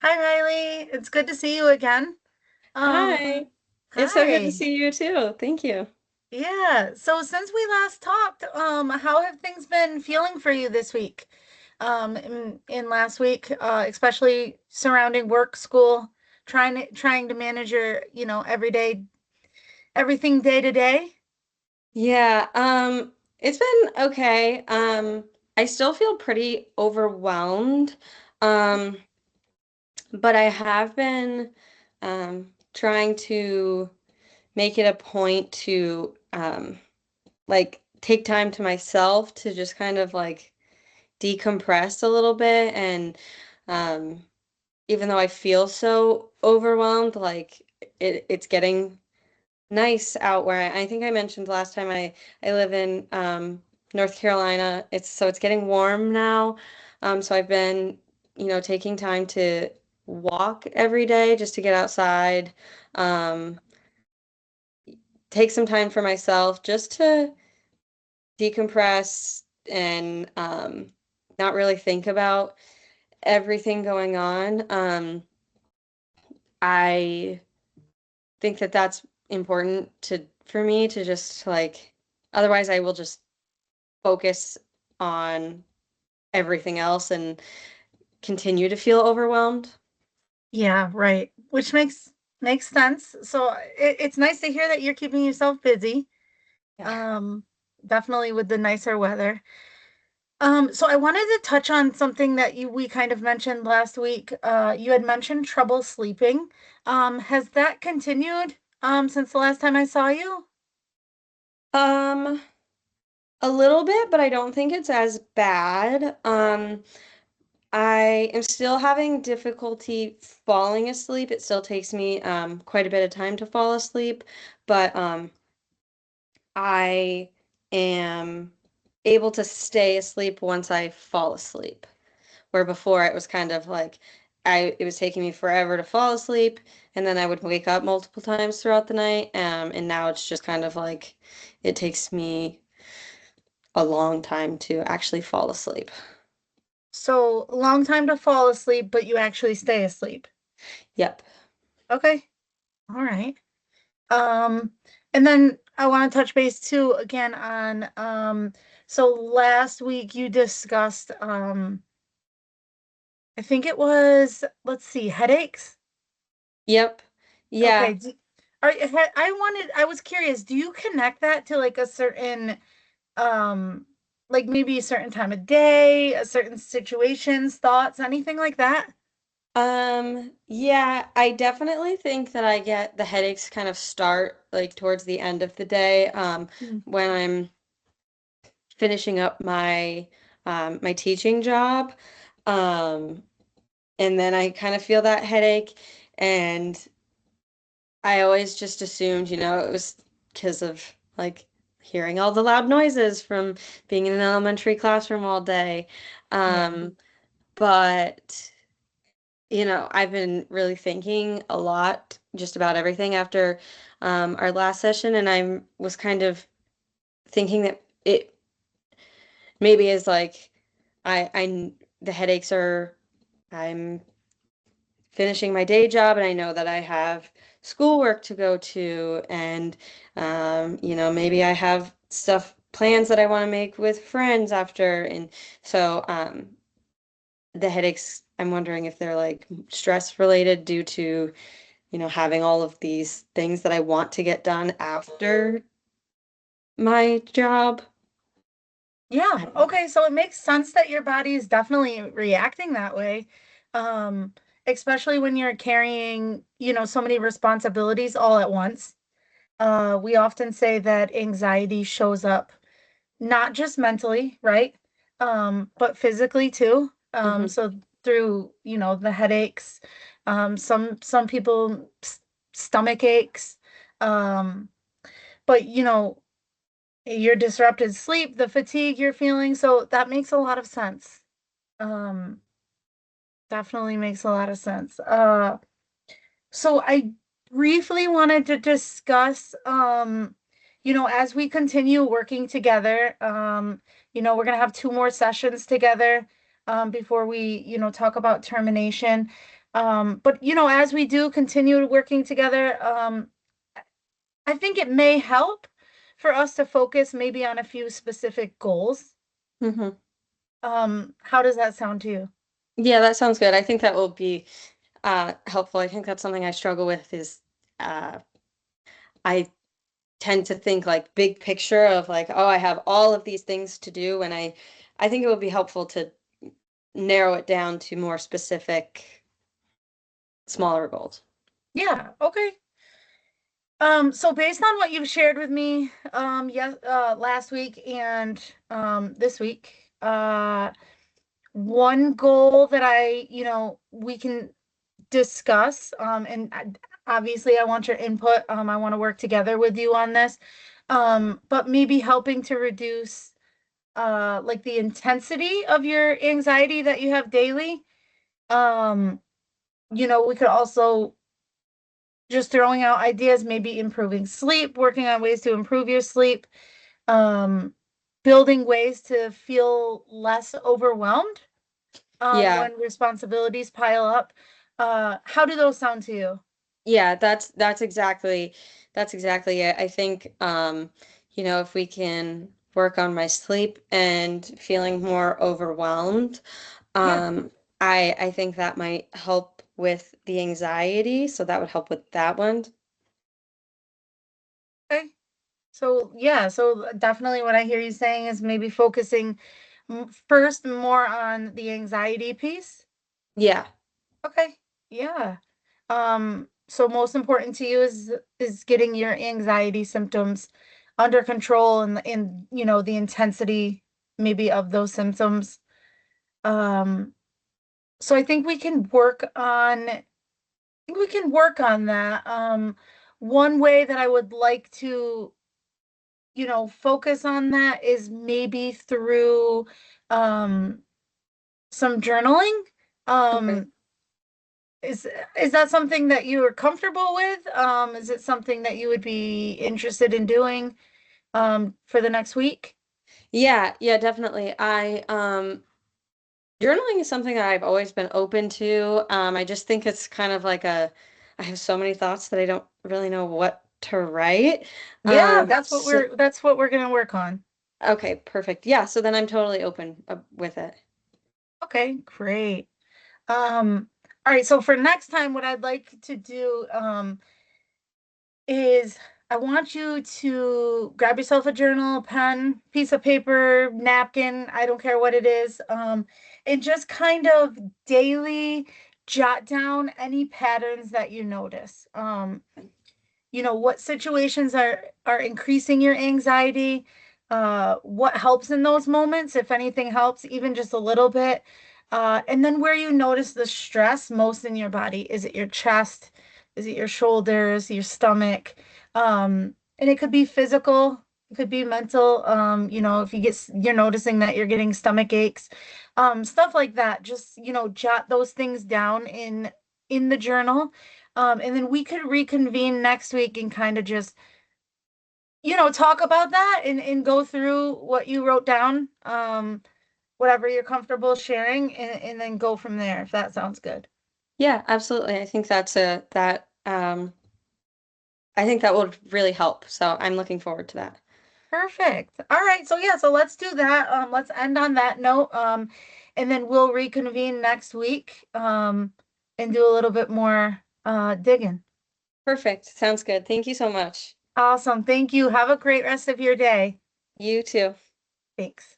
Hi, Riley. It's good to see you again. Hi. It's so good to Hi. see you too. Thank you. Yeah. So since we last talked, how have things been feeling for you this week? In last week, especially surrounding work, school, trying to manage your, everyday everything day to day. Yeah, it's been okay. I still feel pretty overwhelmed. Um, but I have been trying to make it a point to like take time to myself to just kind of like decompress a little bit and um even though I feel so overwhelmed, like it's getting nice out where I think I mentioned last time I live in North Carolina. It's getting warm now. So I've been, taking time to walk every day just to get outside. Um, take some time for myself just to decompress and not really think about everything going on. I think that that's important to for me to just like otherwise I will just focus on everything else and continue to feel overwhelmed. Yeah, right. Which makes sense. So it's nice to hear that you're keeping yourself busy. Yeah. Um, Definitely with the nicer weather. So I wanted to touch on something that we kind of mentioned last week. You had mentioned trouble sleeping. Has that continued since the last time I saw you? Um, a little bit, but I don't think it's as bad. I am still having difficulty falling asleep. It still takes me quite a bit of time to fall asleep, but I am able to stay asleep once I fall asleep. Where before it was kind of like it was taking me forever to fall asleep, and then I would wake up multiple times throughout the night. And now it's just kind of like it takes me a long time to actually fall asleep. So long time to fall asleep, but you actually stay asleep. Yep. Okay. All right. Um, and then I want to touch base too again on so last week you discussed I think it was, let's see, headaches. Yep. Yeah. Okay. I was curious, do you connect that to like a certain, um, like maybe a certain time of day, a certain situations, thoughts, anything like that? Yeah, I definitely think that I get the headaches kind of start like towards the end of the day, Mm. when I'm finishing up my teaching job. Um, and then I kind of feel that headache, and I always just assumed, it was because of like hearing all the loud noises from being in an elementary classroom all day. Yeah. Um, but I've been really thinking a lot just about everything after our last session, and I was kind of thinking that it maybe is like the headaches are I'm finishing my day job and I know that I have schoolwork to go to and maybe I have stuff plans that I want to make with friends after and so the headaches I'm wondering if they're like stress related due to having all of these things that I want to get done after my job. Yeah. I don't know. Okay. So it makes sense that your body is definitely reacting that way. Um, Especially when you're carrying, so many responsibilities all at once. We often say that anxiety shows up not just mentally, right? But physically too. Hmm. So through, the headaches, some people stomach aches, um, but your disrupted sleep, the fatigue you're feeling, so that makes a lot of sense. Um, Definitely makes a lot of sense. So I briefly wanted to discuss, as we continue working together, we're gonna have two more sessions together, before we, talk about termination. But as we do continue working together, I think it may help for us to focus maybe on a few specific goals. Hmm. How does that sound to you? Yeah, that sounds good. I think that will be helpful. I think that's something I struggle with is uh, I tend to think like big picture of like, oh, I have all of these things to do, and I think it would be helpful to narrow it down to more specific, smaller goals. Yeah, okay. So based on what you've shared with me, yes, last week and this week, one goal that we can discuss, obviously I want your input. I want to work together with you on this. But maybe helping to reduce like the intensity of your anxiety that you have daily. Um, we could also just throwing out ideas, maybe improving sleep, working on ways to improve your sleep, um, building ways to feel less overwhelmed Yeah. when responsibilities pile up. How do those sound to you? Yeah, that's exactly it. I think if we can work on my sleep and feeling more overwhelmed, Yeah. um, I think that might help with the anxiety, so that would help with that one. Okay. So yeah, so definitely what I hear you saying is maybe focusing first more on the anxiety piece. Yeah. Okay. Yeah. So most important to you is getting your anxiety symptoms under control and the intensity maybe of those symptoms. Um, so I think we can work on that. One way that I would like to, focus on that is maybe through um some journaling. Okay. Um, Is is that something that you are comfortable with? Is it something that you would be interested in doing for the next week? Yeah, yeah, definitely. Journaling is something that I've always been open to. I just think it's kind of like I have so many thoughts that I don't really know what to write. Yeah, So, that's what we're gonna work on. okay, perfect. Yeah, so then I'm totally open with it. Okay, great. All right, so for next time, what I'd like to do is I want you to grab yourself a journal, pen, piece of paper, napkin, I don't care what it is, and just kind of daily jot down any patterns that you notice. What situations are increasing your anxiety, what helps in those moments, if anything helps, even just a little bit. And then where you notice the stress most in your body. Is it your chest? Is it your shoulders, your stomach? And it could be physical, it could be mental. If you're noticing that you're getting stomach aches, stuff like that. Just, jot those things down in the journal. And then we could reconvene next week and kind of just, talk about that and go through what you wrote down, whatever you're comfortable sharing, and then go from there, if that sounds good. Yeah, absolutely. I think that would really help. So I'm looking forward to that. Perfect. All right. So yeah, so let's do that. Let's end on that note. And then we'll reconvene next week, and do a little bit more digging. Perfect. Sounds good. Thank you so much. Awesome. Thank you. Have a great rest of your day. You too. Thanks.